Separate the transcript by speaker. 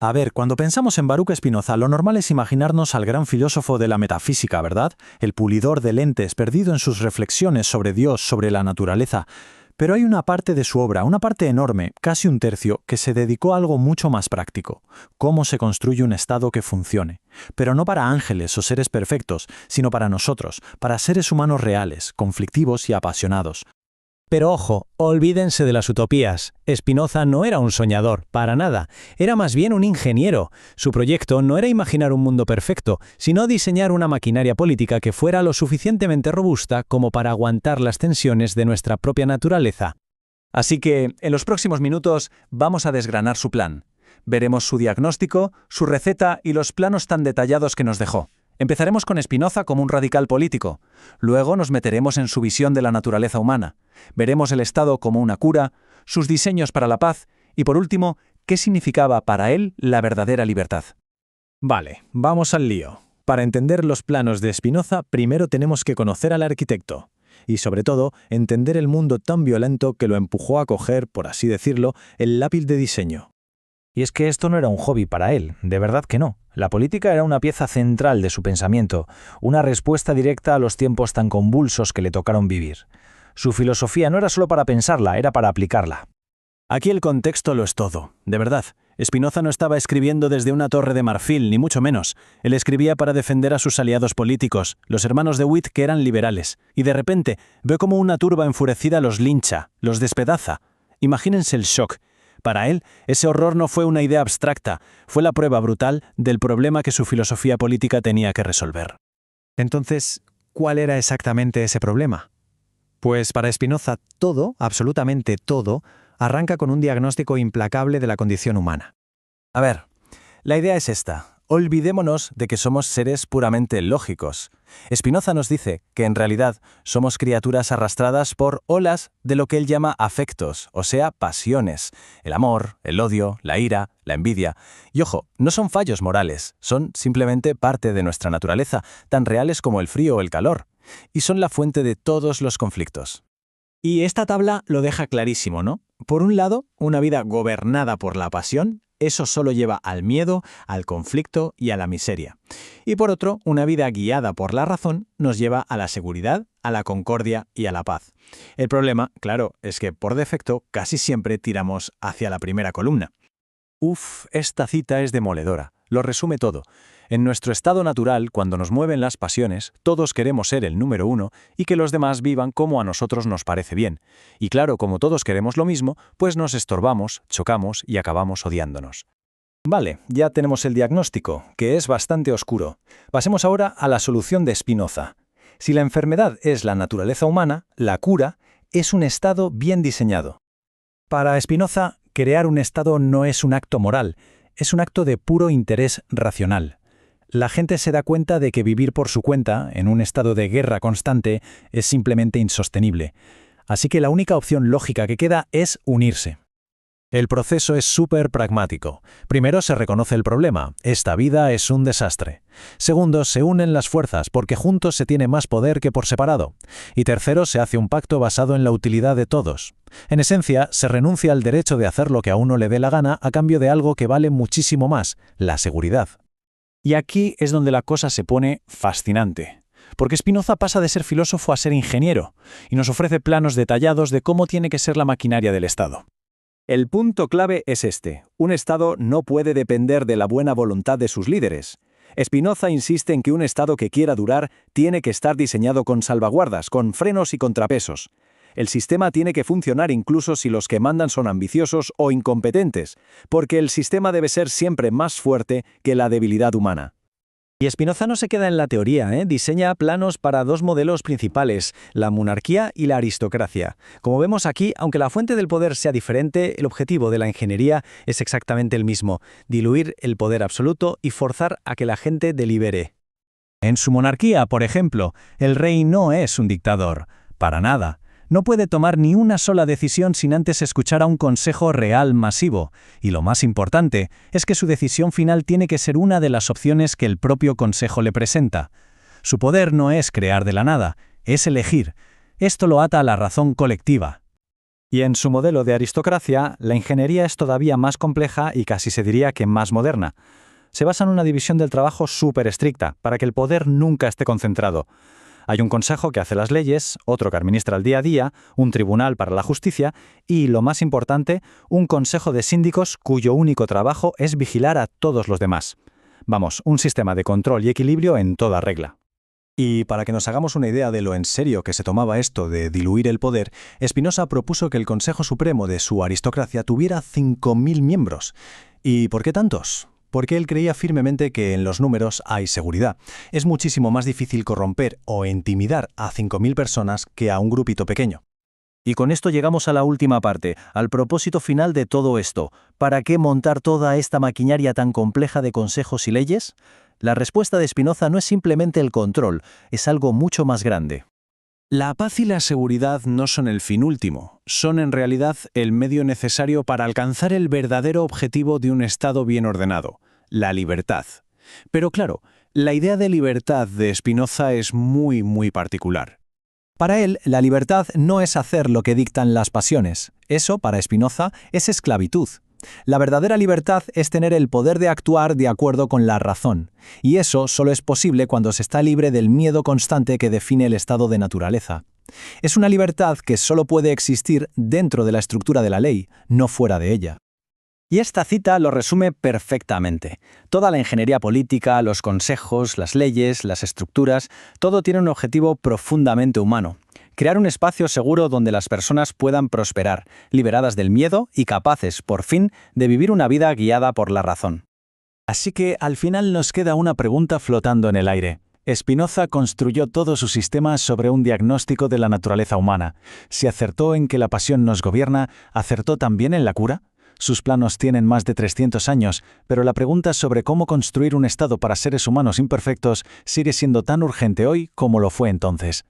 Speaker 1: A ver, cuando pensamos en Baruch Spinoza, lo normal es imaginarnos al gran filósofo de la metafísica, ¿verdad? El pulidor de lentes, perdido en sus reflexiones sobre Dios, sobre la naturaleza. Pero hay una parte de su obra, una parte enorme, casi un tercio, que se dedicó a algo mucho más práctico: cómo se construye un estado que funcione. Pero no para ángeles o seres perfectos, sino para nosotros, para seres humanos reales, conflictivos y apasionados.
Speaker 2: Pero ojo, olvídense de las utopías. Spinoza no era un soñador, para nada. Era más bien un ingeniero. Su proyecto no era imaginar un mundo perfecto, sino diseñar una maquinaria política que fuera lo suficientemente robusta como para aguantar las tensiones de nuestra propia naturaleza.
Speaker 1: Así que, en los próximos minutos, vamos a desgranar su plan. Veremos su diagnóstico, su receta y los planos tan detallados que nos dejó. Empezaremos con Spinoza como un radical político. Luego nos meteremos en su visión de la naturaleza humana. Veremos el Estado como una cura, sus diseños para la paz y, por último, qué significaba para él la verdadera libertad.
Speaker 2: Vale, vamos al lío. Para entender los planos de Spinoza, primero tenemos que conocer al arquitecto. Y sobre todo, entender el mundo tan violento que lo empujó a coger, por así decirlo, el lápiz de diseño.
Speaker 3: Y es que esto no era un hobby para él, de verdad que no. La política era una pieza central de su pensamiento, una respuesta directa a los tiempos tan convulsos que le tocaron vivir. Su filosofía no era solo para pensarla, era para aplicarla.
Speaker 1: Aquí el contexto lo es todo, de verdad. Spinoza no estaba escribiendo desde una torre de marfil, ni mucho menos. Él escribía para defender a sus aliados políticos, los hermanos de Witt, que eran liberales. Y de repente ve cómo una turba enfurecida los lincha, los despedaza. Imagínense el shock. Para él, ese horror no fue una idea abstracta, fue la prueba brutal del problema que su filosofía política tenía que resolver.
Speaker 2: Entonces, ¿cuál era exactamente ese problema? Pues para Spinoza todo, absolutamente todo, arranca con un diagnóstico implacable de la condición humana.
Speaker 1: A ver, la idea es esta. Olvidémonos de que somos seres puramente lógicos. Spinoza nos dice que en realidad somos criaturas arrastradas por olas de lo que él llama afectos, o sea, pasiones. El amor, el odio, la ira, la envidia. Y ojo, no son fallos morales, son simplemente parte de nuestra naturaleza, tan reales como el frío o el calor. Y son la fuente de todos los conflictos.
Speaker 2: Y esta tabla lo deja clarísimo, ¿no? Por un lado, una vida gobernada por la pasión, eso solo lleva al miedo, al conflicto y a la miseria. Y por otro, una vida guiada por la razón nos lleva a la seguridad, a la concordia y a la paz. El problema, claro, es que por defecto casi siempre tiramos hacia la primera columna.
Speaker 1: Esta cita es demoledora. Lo resume todo. En nuestro estado natural, cuando nos mueven las pasiones, todos queremos ser el número uno y que los demás vivan como a nosotros nos parece bien. Y claro, como todos queremos lo mismo, pues nos estorbamos, chocamos y acabamos odiándonos.
Speaker 3: Vale, ya tenemos el diagnóstico, que es bastante oscuro. Pasemos ahora a la solución de Spinoza. Si la enfermedad es la naturaleza humana, la cura es un estado bien diseñado. Para Spinoza, crear un estado no es un acto moral, es un acto de puro interés racional. La gente se da cuenta de que vivir por su cuenta, en un estado de guerra constante, es simplemente insostenible. Así que la única opción lógica que queda es unirse. El proceso es súper pragmático. Primero se reconoce el problema. Esta vida es un desastre. Segundo, se unen las fuerzas porque juntos se tiene más poder que por separado. Y tercero, se hace un pacto basado en la utilidad de todos. En esencia, se renuncia al derecho de hacer lo que a uno le dé la gana a cambio de algo que vale muchísimo más, la seguridad. Y aquí es donde la cosa se pone fascinante. Porque Spinoza pasa de ser filósofo a ser ingeniero y nos ofrece planos detallados de cómo tiene que ser la maquinaria del Estado.
Speaker 1: El punto clave es este: un Estado no puede depender de la buena voluntad de sus líderes. Spinoza insiste en que un Estado que quiera durar tiene que estar diseñado con salvaguardas, con frenos y contrapesos. El sistema tiene que funcionar incluso si los que mandan son ambiciosos o incompetentes, porque el sistema debe ser siempre más fuerte que la debilidad humana.
Speaker 2: Y Spinoza no se queda en la teoría, diseña planos para dos modelos principales, la monarquía y la aristocracia. Como vemos aquí, aunque la fuente del poder sea diferente, el objetivo de la ingeniería es exactamente el mismo: diluir el poder absoluto y forzar a que la gente delibere. En su monarquía, por ejemplo, el rey no es un dictador, para nada. No puede tomar ni una sola decisión sin antes escuchar a un consejo real masivo. Y lo más importante es que su decisión final tiene que ser una de las opciones que el propio consejo le presenta. Su poder no es crear de la nada, es elegir. Esto lo ata a la razón colectiva. Y en su modelo de aristocracia, la ingeniería es todavía más compleja y casi se diría que más moderna. Se basa en una división del trabajo súper estricta, para que el poder nunca esté concentrado. Hay un consejo que hace las leyes, otro que administra el día a día, un tribunal para la justicia y, lo más importante, un consejo de síndicos cuyo único trabajo es vigilar a todos los demás. Vamos, un sistema de control y equilibrio en toda regla.
Speaker 3: Y para que nos hagamos una idea de lo en serio que se tomaba esto de diluir el poder, Spinoza propuso que el Consejo Supremo de su aristocracia tuviera 5.000 miembros. ¿Y por qué tantos? Porque él creía firmemente que en los números hay seguridad. Es muchísimo más difícil corromper o intimidar a 5.000 personas que a un grupito pequeño.
Speaker 1: Y con esto llegamos a la última parte, al propósito final de todo esto. ¿Para qué montar toda esta maquinaria tan compleja de consejos y leyes? La respuesta de Spinoza no es simplemente el control, es algo mucho más grande.
Speaker 4: La paz y la seguridad no son el fin último, son en realidad el medio necesario para alcanzar el verdadero objetivo de un Estado bien ordenado, la libertad. Pero claro, la idea de libertad de Spinoza es muy particular.
Speaker 3: Para él, la libertad no es hacer lo que dictan las pasiones. Eso, para Spinoza, es esclavitud. La verdadera libertad es tener el poder de actuar de acuerdo con la razón, y eso solo es posible cuando se está libre del miedo constante que define el estado de naturaleza. Es una libertad que solo puede existir dentro de la estructura de la ley, no fuera de ella.
Speaker 2: Y esta cita lo resume perfectamente. Toda la ingeniería política, los consejos, las leyes, las estructuras, todo tiene un objetivo profundamente humano. Crear un espacio seguro donde las personas puedan prosperar, liberadas del miedo y capaces, por fin, de vivir una vida guiada por la razón.
Speaker 4: Así que al final nos queda una pregunta flotando en el aire. Spinoza construyó todo su sistema sobre un diagnóstico de la naturaleza humana. Si acertó en que la pasión nos gobierna, ¿acertó también en la cura? Sus planos tienen más de 300 años, pero la pregunta sobre cómo construir un Estado para seres humanos imperfectos sigue siendo tan urgente hoy como lo fue entonces.